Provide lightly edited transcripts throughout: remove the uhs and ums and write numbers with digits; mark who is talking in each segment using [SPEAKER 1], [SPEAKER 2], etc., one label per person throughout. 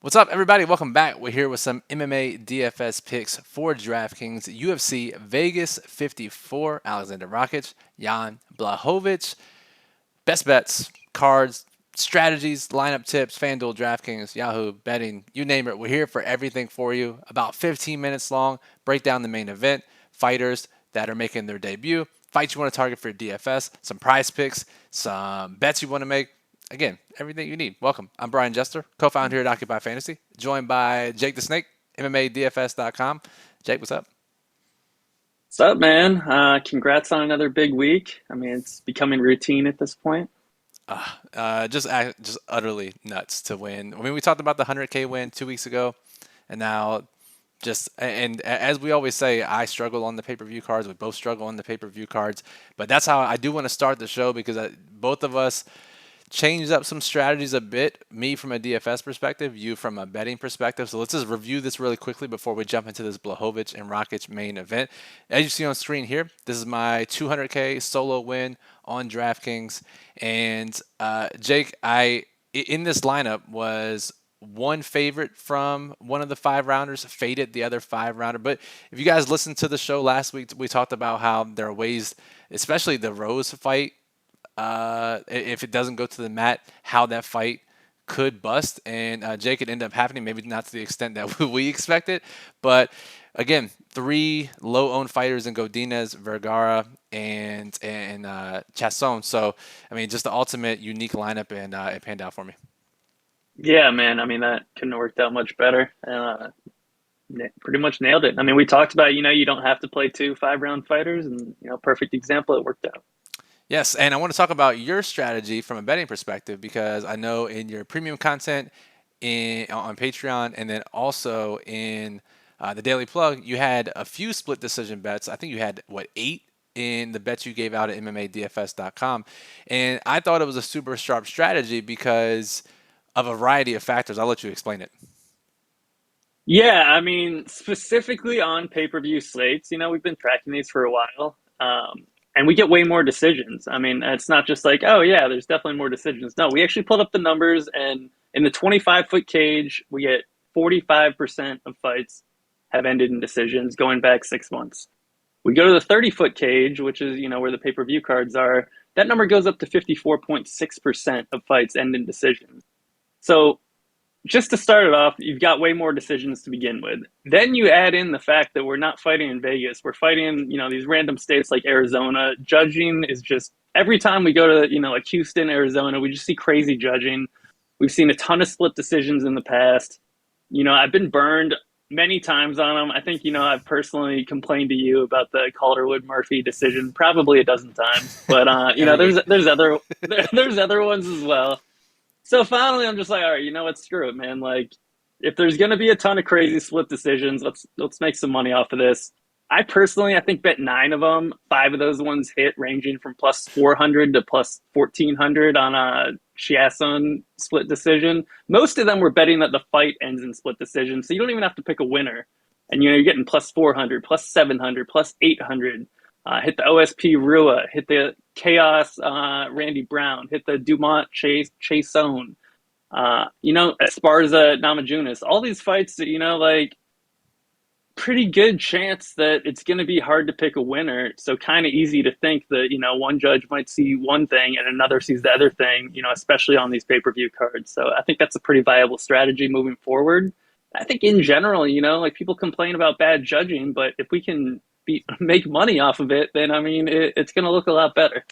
[SPEAKER 1] What's up, everybody? Welcome back. We're here with some MMA DFS picks for DraftKings UFC Vegas 54. Alexander Rakic, Jan Blachowicz. Best bets, cards, strategies, lineup tips, FanDuel, DraftKings, Yahoo, betting, you name it. We're here for everything for you. About 15 minutes long. Break down the main event, fighters that are making their debut, fights you want to target for your DFS, some prize picks, some bets you want to make. Again, everything you need. Welcome. I'm Brian Jester, co-founder here at Occupy Fantasy, joined by Jake the Snake, MMADFS.com. Jake, what's up?
[SPEAKER 2] What's up, man? Congrats on another big week. I mean, it's becoming routine at this point.
[SPEAKER 1] Just utterly nuts to win. I mean, we talked about the 100K win 2 weeks ago, and now and as we always say, I struggle on the pay-per-view cards. We both struggle on the pay-per-view cards, but that's how I do want to start the show because both of us changed up some strategies a bit. Me from a DFS perspective, you from a betting perspective. So let's just review this really quickly before we jump into this Blachowicz and Rakic main event. As you see on screen here, this is my 200K solo win on DraftKings. And Jake, I in this lineup was one favorite from one of the 5 rounders, faded the other 5 rounder. But if you guys listened to the show last week, we talked about how there are ways, especially the Rose fight, if it doesn't go to the mat, how that fight could bust. And Jake, it ended up happening, maybe not to the extent that we expected. But again, 3 low-owned fighters in Godinez, Vergara, and Chasson. So, I mean, just the ultimate unique lineup, and it panned out for me.
[SPEAKER 2] Yeah, man. I mean, that couldn't have worked out much better. Pretty much nailed it. I mean, we talked about, you don't have to play 2 5-round fighters, and perfect example. It worked out.
[SPEAKER 1] Yes, and I want to talk about your strategy from a betting perspective because I know in your premium content on Patreon and then also in the Daily Plug, you had a few split decision bets. I think you had, what, 8 in the bets you gave out at MMADFS.com. And I thought it was a super sharp strategy because of a variety of factors. I'll let you explain it.
[SPEAKER 2] Yeah, I mean, specifically on pay-per-view slates, we've been tracking these for a while. And we get way more decisions. I mean, it's not just like, oh, yeah, there's definitely more decisions. No, we actually pulled up the numbers, and in the 25-foot cage, we get 45% of fights have ended in decisions going back 6 months. We go to the 30-foot cage, which is, where the pay-per-view cards are. That number goes up to 54.6% of fights end in decisions. So just to start it off, you've got way more decisions to begin with. Then you add in the fact that we're not fighting in Vegas. We're fighting, these random states like Arizona. Judging is just every time we go to, like Houston, Arizona, we just see crazy judging. We've seen a ton of split decisions in the past. I've been burned many times on them. I think, I've personally complained to you about the Calderwood Murphy decision probably a dozen times. But
[SPEAKER 1] Every week.
[SPEAKER 2] there's other there's other ones as well. So finally, I'm just like, all right, what? Screw it, man. Like, if there's gonna be a ton of crazy split decisions, let's make some money off of this. I think bet 9 of them. 5 of those ones hit, ranging from plus 400 to plus 1400 on a Chiasson split decision. Most of them were betting that the fight ends in split decision, so you don't even have to pick a winner. And you're getting plus 400, plus 700, plus 800. Hit the OSP Rua, hit the Chaos Randy Brown, hit the Dumont Chason, Esparza Namajunas. All these fights that, like, pretty good chance that it's going to be hard to pick a winner. So kind of easy to think that, one judge might see one thing and another sees the other thing, especially on these pay-per-view cards. So I think that's a pretty viable strategy moving forward. I think in general, like, people complain about bad judging, but if we can make money off of it, then I mean, it's going to look a lot better.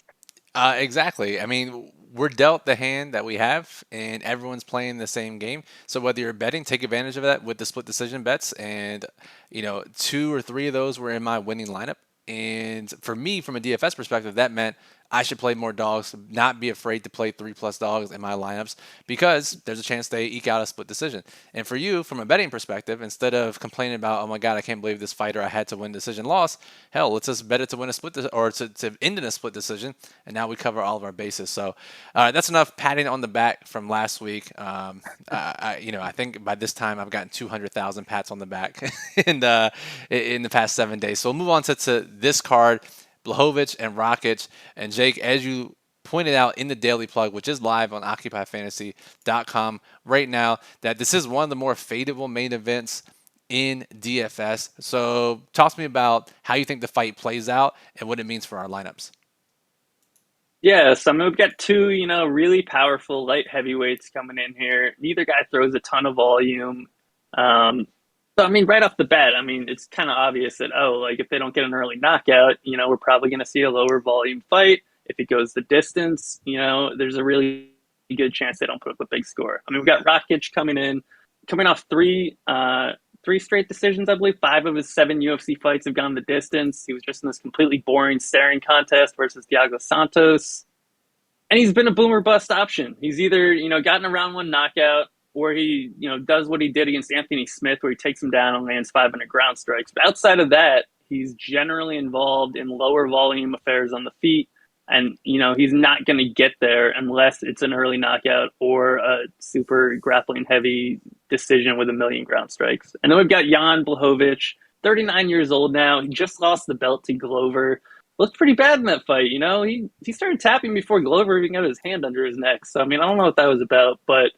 [SPEAKER 1] Exactly. I mean, we're dealt the hand that we have, and everyone's playing the same game. So whether you're betting, take advantage of that with the split decision bets. And 2 or 3 of those were in my winning lineup. And for me, from a DFS perspective, that meant I should play more dogs, not be afraid to play 3+ dogs in my lineups because there's a chance they eke out a split decision. And for you, from a betting perspective, instead of complaining about, oh my God, I can't believe this fighter I had to win decision lost, hell, let's just bet it to win a or to end in a split decision. And now we cover all of our bases. So that's enough patting on the back from last week. I think by this time I've gotten 200,000 pats on the back in the past 7 days. So we'll move on to this card. Blachowicz and Rakic. And Jake, as you pointed out in the Daily Plug, which is live on OccupyFantasy.com right now, that this is one of the more fadeable main events in DFS. So talk to me about how you think the fight plays out and what it means for our lineups.
[SPEAKER 2] Yeah, so I mean, we've got two, really powerful light heavyweights coming in here. Neither guy throws a ton of volume. So I mean, right off the bat, I mean, it's kind of obvious that like if they don't get an early knockout, we're probably going to see a lower volume fight. If it goes the distance, there's a really good chance they don't put up a big score. I mean, we've got Rakic coming off three straight decisions, I believe. 5 of his 7 UFC fights have gone the distance. He was just in this completely boring staring contest versus Thiago Santos. And he's been a boomer bust option. He's either, gotten a round 1 knockout, or he, does what he did against Anthony Smith, where he takes him down and lands 500 ground strikes. But outside of that, he's generally involved in lower volume affairs on the feet. And, he's not going to get there unless it's an early knockout or a super grappling heavy decision with a million ground strikes. And then we've got Jan Blachowicz, 39 years old now. He just lost the belt to Glover. Looked pretty bad in that fight. He started tapping before Glover even got his hand under his neck. So, I mean, I don't know what that was about, but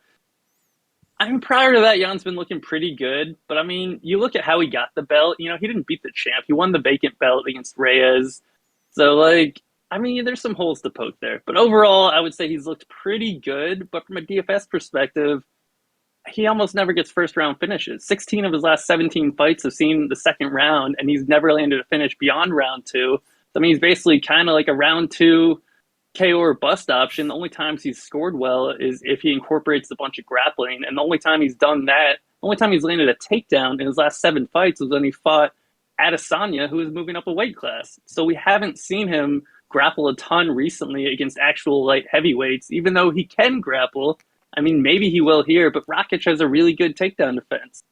[SPEAKER 2] I mean, prior to that, Jan's been looking pretty good. But I mean, you look at how he got the belt, he didn't beat the champ. He won the vacant belt against Reyes. So, I mean, there's some holes to poke there. But overall, I would say he's looked pretty good. But from a DFS perspective, he almost never gets first round finishes. 16 of his last 17 fights have seen the second round, and he's never landed a finish beyond round 2. So, I mean, he's basically kind of like a round 2 KO or bust option. The only times he's scored well is if he incorporates a bunch of grappling. And the only time he's done that, the only time he's landed a takedown in his last 7 fights was when he fought Adesanya, who was moving up a weight class. So we haven't seen him grapple a ton recently against actual light heavyweights, even though he can grapple. I mean, maybe he will here, but Rakic has a really good takedown defense.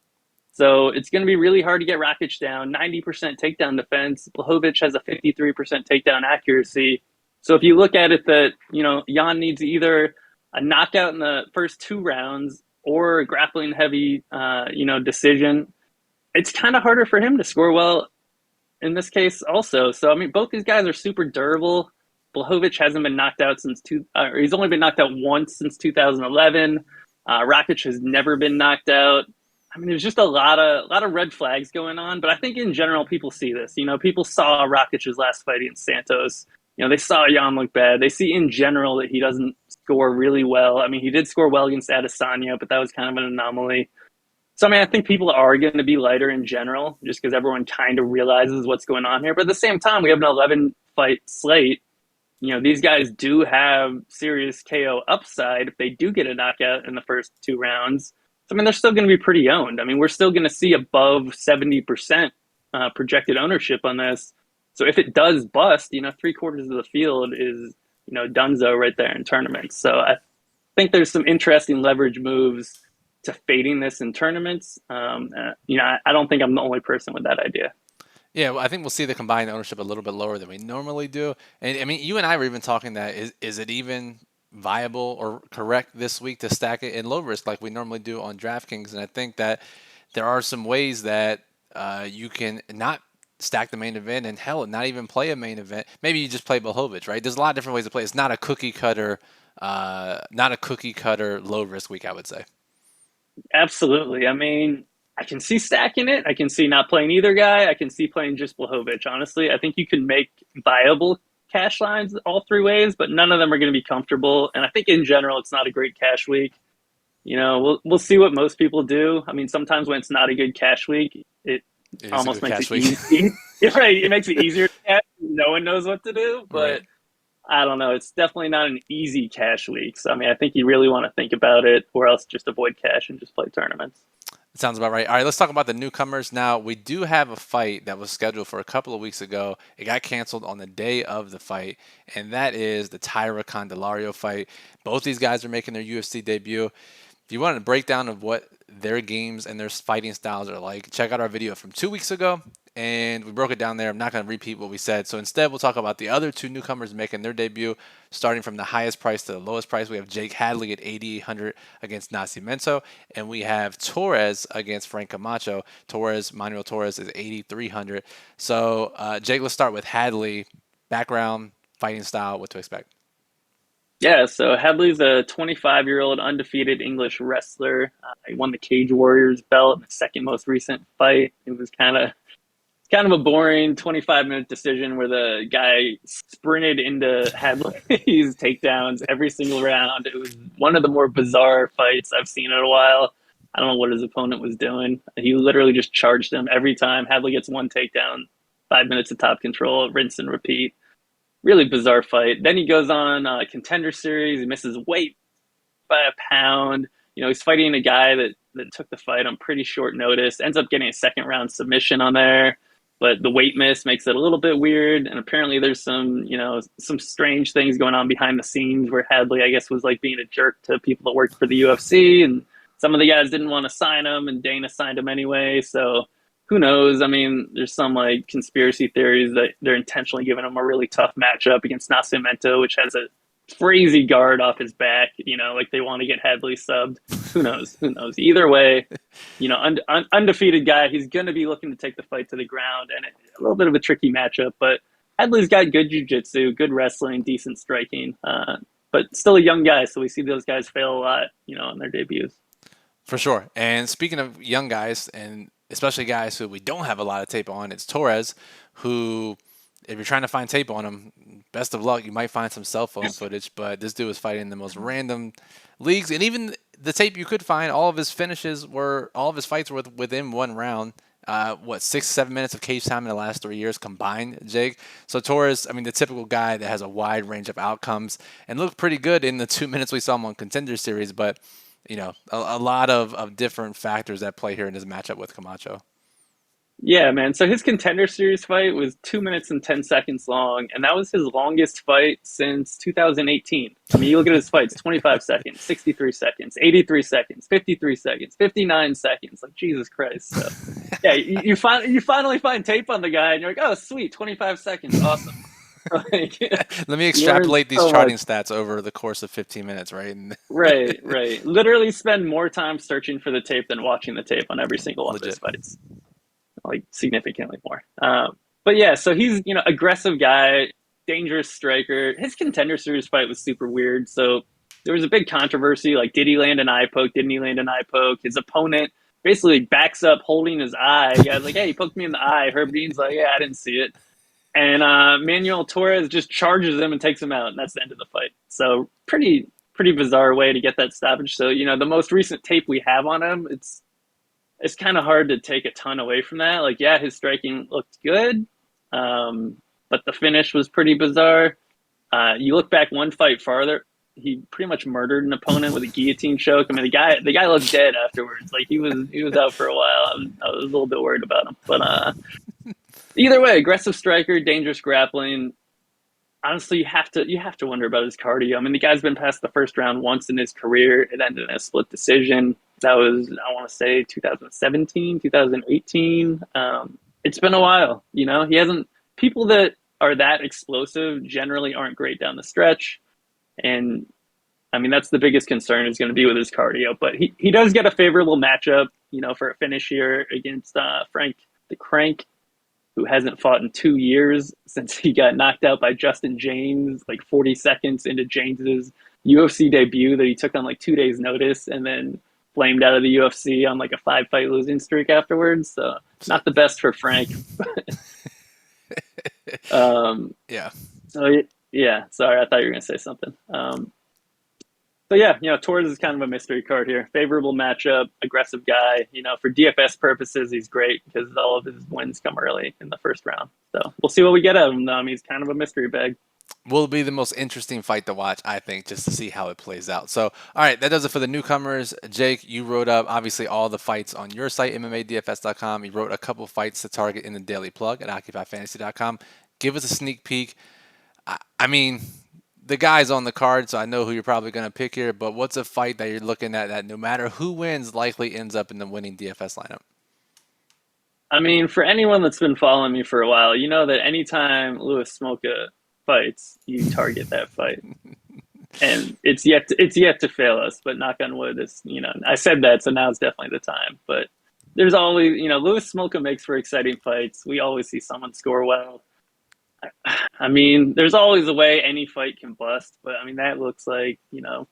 [SPEAKER 2] So it's going to be really hard to get Rakic down. 90% takedown defense. Blachowicz has a 53% takedown accuracy. So if you look at it that, Jan needs either a knockout in the first 2 rounds or a grappling heavy, decision, it's kind of harder for him to score well in this case also. So, I mean, both these guys are super durable. Blachowicz hasn't been knocked out he's only been knocked out once since 2011. Rakic has never been knocked out. I mean, there's just a lot of red flags going on, but I think in general, people see this. People saw Rakic's last fight against Santos. They saw Jan look bad. They see in general that he doesn't score really well. I mean, he did score well against Adesanya, but that was kind of an anomaly. So, I mean, I think people are going to be lighter in general just because everyone kind of realizes what's going on here. But at the same time, we have an 11-fight slate. These guys do have serious KO upside if they do get a knockout in the first 2 rounds. So, I mean, they're still going to be pretty owned. I mean, we're still going to see above 70% projected ownership on this. So if it does bust, 3/4 of the field is, donezo right there in tournaments. So I think there's some interesting leverage moves to fading this in tournaments. I don't think I'm the only person with that idea.
[SPEAKER 1] Yeah, well, I think we'll see the combined ownership a little bit lower than we normally do. And I mean, you and I were even talking that is it even viable or correct this week to stack it in low risk like we normally do on DraftKings? And I think that there are some ways that you can not stack the main event and hell, not even play a main event. Maybe you just play Blachowicz, right? There's a lot of different ways to play. It's not a cookie cutter low risk week, I would say.
[SPEAKER 2] Absolutely. I mean, I can see stacking it. I can see not playing either guy. I can see playing just Blachowicz. Honestly, I think you can make viable cash lines all 3 ways, but none of them are going to be comfortable. And I think in general, it's not a great cash week. We'll see what most people do. I mean, sometimes when it's not a good cash week, it almost makes it easy. Right, it makes it easier to cash. No one knows what to do, but right. I don't know. It's definitely not an easy cash week. So, I mean, I think you really want to think about it or else just avoid cash and just play tournaments.
[SPEAKER 1] That sounds about right. All right, let's talk about the newcomers now. We do have a fight that was scheduled for a couple of weeks ago. It got canceled on the day of the fight, and that is the Tyra Candelario fight. Both these guys are making their UFC debut. If you want a breakdown of what their games and their fighting styles are like, check out our video from 2 weeks ago, and we broke it down there. I'm not going to repeat what we said. So instead, we'll talk about the other 2 newcomers making their debut, starting from the highest price to the lowest price. We have Jake Hadley at 8,800 against Nascimento, and we have Torres against Frank Camacho. Manuel Torres is 8,300. So, Jake, let's start with Hadley. Background, fighting style, what to expect.
[SPEAKER 2] Yeah, so Hadley's a 25-year-old undefeated English wrestler. He won the Cage Warriors belt in the second most recent fight. It was kind of a boring 25-minute decision where the guy sprinted into Hadley's takedowns every single round. It was one of the more bizarre fights I've seen in a while. I don't know what his opponent was doing. He literally just charged him every time. Hadley gets one takedown, 5 minutes of top control, rinse and repeat. Really bizarre fight. Then he goes on Contender Series. He misses weight by a pound. He's fighting a guy that took the fight on pretty short notice. Ends up getting a second round submission on there, but the weight miss makes it a little bit weird. And apparently, there's some strange things going on behind the scenes where Hadley, I guess, was like being a jerk to people that worked for the UFC, and some of the guys didn't want to sign him, and Dana signed him anyway. So who knows? I mean, there's some like conspiracy theories that they're intentionally giving him a really tough matchup against Nascimento, which has a crazy guard off his back. Like they want to get Hadley subbed. Who knows? Who knows? Either way, undefeated guy. He's going to be looking to take the fight to the ground, and a little bit of a tricky matchup. But Hadley's got good jiu-jitsu, good wrestling, decent striking, but still a young guy. So we see those guys fail a lot, on their debuts.
[SPEAKER 1] For sure. And speaking of young guys, and especially guys who we don't have a lot of tape on, it's Torres, who, if you're trying to find tape on him, best of luck. You might find some cell phone footage, but this dude was fighting in the most random leagues. And even the tape you could find, all of his fights were within one round. 6, 7 minutes of cage time in the last 3 years combined, Jake. So Torres, I mean, the typical guy that has a wide range of outcomes and looked pretty good in the 2 minutes we saw him on Contender Series, but a lot of different factors at play here in this matchup with Camacho.
[SPEAKER 2] Yeah, man. So his Contender Series fight was 2 minutes and 10 seconds long, and that was his longest fight since 2018. I mean, you look at his fights: 25 seconds, 63 seconds, 83 seconds, 53 seconds, 59 seconds. Like Jesus Christ! So, yeah, you finally find tape on the guy, and you're like, oh, sweet, 25 seconds, awesome. Like,
[SPEAKER 1] Let me extrapolate these charting stats over the course of 15 minutes, right?
[SPEAKER 2] Right. Literally spend more time searching for the tape than watching the tape on every single one of his fights. Like significantly more. But yeah, so he's, aggressive guy, dangerous striker. His Contender Series fight was super weird. So there was a big controversy. Like, did he land an eye poke? Didn't he land an eye poke? His opponent basically backs up holding his eye. The guy's like, hey, he poked me in the eye. Herb Dean's like, yeah, I didn't see it. And Manuel Torres just charges him and takes him out. And that's the end of the fight. So pretty bizarre way to get that stoppage. So, the most recent tape we have on him, it's kind of hard to take a ton away from that. Like, yeah, his striking looked good, but the finish was pretty bizarre. You look back one fight farther, he pretty much murdered an opponent with a guillotine choke. I mean, the guy looked dead afterwards. Like he was out for a while. I was a little bit worried about him, but either way, aggressive striker, dangerous grappling. Honestly, you have to wonder about his cardio. I mean, the guy's been past the first round once in his career. It ended in a split decision. That was, I want to say, 2017, 2018. It's been a while. He hasn't. People that are that explosive generally aren't great down the stretch, and I mean that's the biggest concern is going to be with his cardio. But he does get a favorable matchup, for a finish here against Frank the Crank, who hasn't fought in 2 years since he got knocked out by Justin James, like 40 seconds into James's UFC debut that he took on like 2 days' notice, and then flamed out of the UFC on like a 5-fight losing streak afterwards. So not the best for Frank.
[SPEAKER 1] Yeah.
[SPEAKER 2] So yeah, sorry, I thought you were gonna say something. So yeah, Torres is kind of a mystery card here. Favorable matchup, aggressive guy. For DFS purposes, he's great because all of his wins come early in the first round. So we'll see what we get out of him, though. I mean, he's kind of a mystery bag.
[SPEAKER 1] Will be the most interesting fight to watch, I think, just to see how it plays out. So, all right, that does it for the newcomers. Jake, you wrote up, obviously, all the fights on your site, MMADFS.com. You wrote a couple fights to target in the Daily Plug at OccupyFantasy.com. Give us a sneak peek. I mean, the guy's on the card, so I know who you're probably going to pick here, but what's a fight that you're looking at that no matter who wins, likely ends up in the winning DFS lineup?
[SPEAKER 2] I mean, for anyone that's been following me for a while, you know that anytime Louis Smolka fights, you target that fight. And it's yet to fail us, but knock on wood, I said that, so now it's definitely the time. But there's always, Louis Smolka makes for exciting fights. We always see someone score well. I mean, there's always a way any fight can bust, but I mean that looks like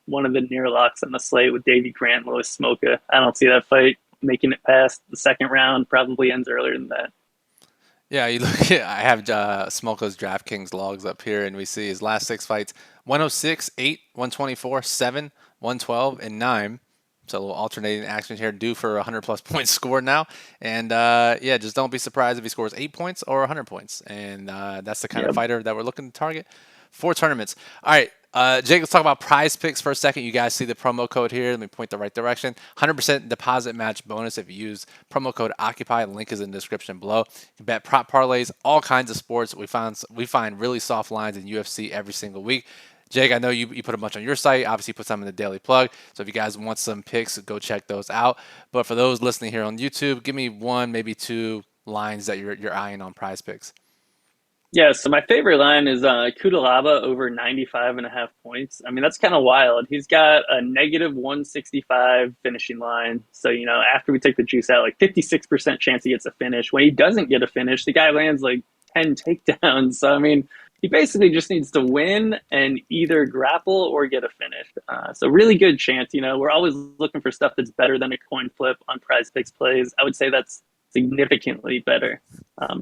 [SPEAKER 2] one of the near locks on the slate with Davy Grant, Louis Smolka. I don't see that fight making it past the second round. Probably ends earlier than that.
[SPEAKER 1] Yeah, you look at, I have Smolko's DraftKings logs up here, and we see his last 6 fights: 106, 8, 124, 7, 112, and 9. So a little alternating action here, due for 100 plus points scored now. And yeah, just don't be surprised if he scores 8 points or 100 points. And that's the kind of
[SPEAKER 2] Yep.
[SPEAKER 1] fighter that we're looking to target for tournaments. All right, Jake, let's talk about Prize Picks for a second. You guys see the promo code here. Let me point the right direction. 100% deposit match bonus if you use promo code Occupy. Link is in the description below. You can bet prop parlays, all kinds of sports. We find really soft lines in UFC every single week. Jake, I know you put a bunch on your site. Obviously, put some in the Daily Plug. So if you guys want some picks, go check those out. But for those listening here on YouTube, give me one, maybe two lines that you're eyeing on Prize Picks.
[SPEAKER 2] Yeah, so my favorite line is Kudalaba over 95.5 points. I mean, that's kind of wild. He's got a negative 165 finishing line. So, after we take the juice out, like 56% chance he gets a finish. When he doesn't get a finish, the guy lands like 10 takedowns. So, I mean, he basically just needs to win and either grapple or get a finish. So, really good chance. We're always looking for stuff that's better than a coin flip on Prize Picks plays. I would say that's significantly better.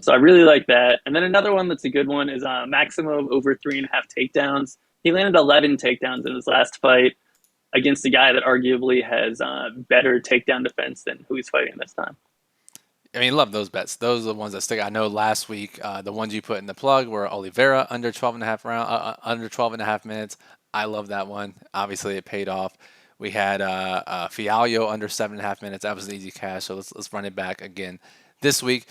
[SPEAKER 2] So I really like that. And then another one that's a good one is Maximum over 3.5 takedowns. He landed 11 takedowns in his last fight against a guy that arguably has better takedown defense than who he's fighting this time.
[SPEAKER 1] I mean, love those bets. Those are the ones that stick. I know last week the ones you put in the plug were Oliveira under 12 and a half under 12 and a half minutes. I love that one. Obviously, it paid off. We had Fialho under 7.5 minutes. That was an easy cash. So let's run it back again this week.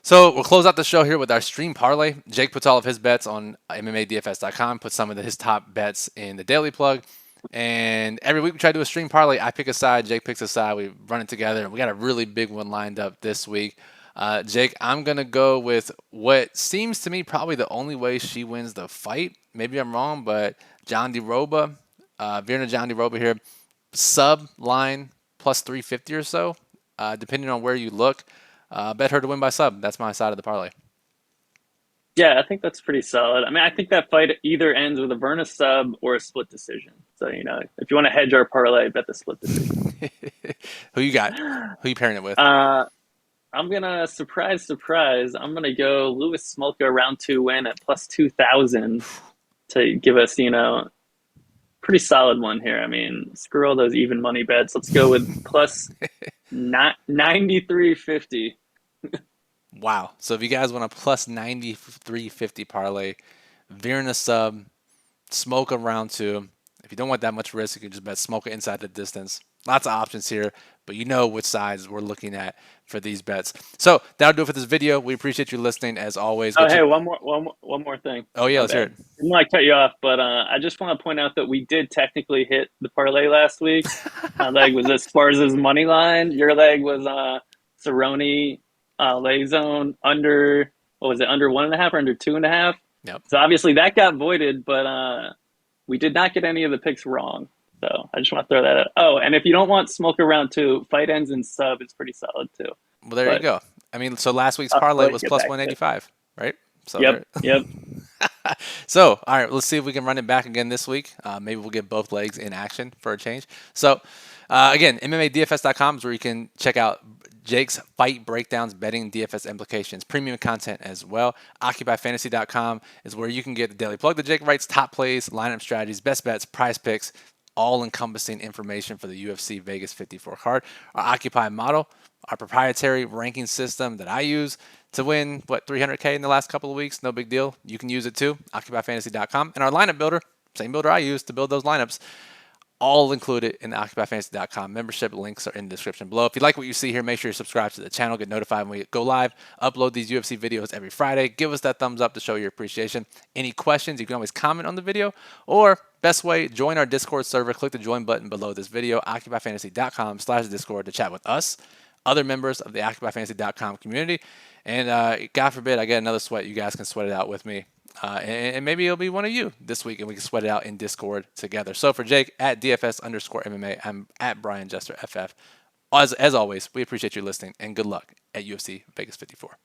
[SPEAKER 1] So we'll close out the show here with our stream parlay. Jake puts all of his bets on MMADFS.com, puts some of his top bets in the Daily Plug. And every week we try to do a stream parlay. I pick a side, Jake picks a side. We run it together. And we got a really big one lined up this week. Jake, I'm going to go with what seems to me probably the only way she wins the fight. Maybe I'm wrong, but John DeRoba, Virna John DeRoba here, sub line plus 350 or so, depending on where you look. Bet her to win by sub. That's my side of the parlay.
[SPEAKER 2] Yeah, I think that's pretty solid. I mean, I think that fight either ends with a Verna sub or a split decision. So, if you want to hedge our parlay, bet the split decision.
[SPEAKER 1] Who you got? Who you pairing it with?
[SPEAKER 2] I'm going to, surprise, I'm going to go Louis Smolka round 2 win at plus 2,000 to give us, pretty solid one here. I mean, screw all those even money bets. Let's go with plus 93.50.
[SPEAKER 1] Wow. So if you guys want a plus 93.50 parlay, Virna sub, Smolka round 2. If you don't want that much risk, you can just bet Smolka inside the distance. Lots of options here, but you know which sides we're looking at for these bets. So that'll do it for this video. We appreciate you listening as always.
[SPEAKER 2] Oh, hey, one more thing.
[SPEAKER 1] Oh yeah, let's hear it.
[SPEAKER 2] I didn't want to cut you off, but I just want to point out that we did technically hit the parlay last week. My leg was as far as his money line. Your leg was Cerrone lay zone under, what was it, under 1.5 or under 2.5?
[SPEAKER 1] Yep.
[SPEAKER 2] So obviously that got voided, but we did not get any of the picks wrong. So I just want to throw that out. Oh, and if you don't want Smoke around 2, fight ends in sub is pretty solid too.
[SPEAKER 1] Well, there you go. I mean, so last week's parlay was plus 185, right? So
[SPEAKER 2] yep.
[SPEAKER 1] So, all right, let's see if we can run it back again this week. Maybe we'll get both legs in action for a change. So, again, MMADFS.com is where you can check out Jake's fight breakdowns, betting, DFS implications, premium content as well. OccupyFantasy.com is where you can get the daily plug that Jake writes, top plays, lineup strategies, best bets, prize picks, all-encompassing information for the UFC Vegas 54 card. Our Occupy model, our proprietary ranking system that I use to win, 300K in the last couple of weeks. No big deal. You can use it too, OccupyFantasy.com. And our lineup builder, same builder I use to build those lineups, all included in the OccupyFantasy.com membership. Links are in the description below. If you like what you see here, make sure you subscribe to the channel. Get notified when we go live. Upload these UFC videos every Friday. Give us that thumbs up to show your appreciation. Any questions, you can always comment on the video. Or, best way, join our Discord server. Click the join button below this video, OccupyFantasy.com/Discord to chat with us, other members of the OccupyFantasy.com community. And God forbid I get another sweat, you guys can sweat it out with me. And maybe it'll be one of you this week, and we can sweat it out in Discord together. So for Jake, at DFS_MMA, I'm at Brian Jester FF. As always, we appreciate you listening, and good luck at UFC Vegas 54.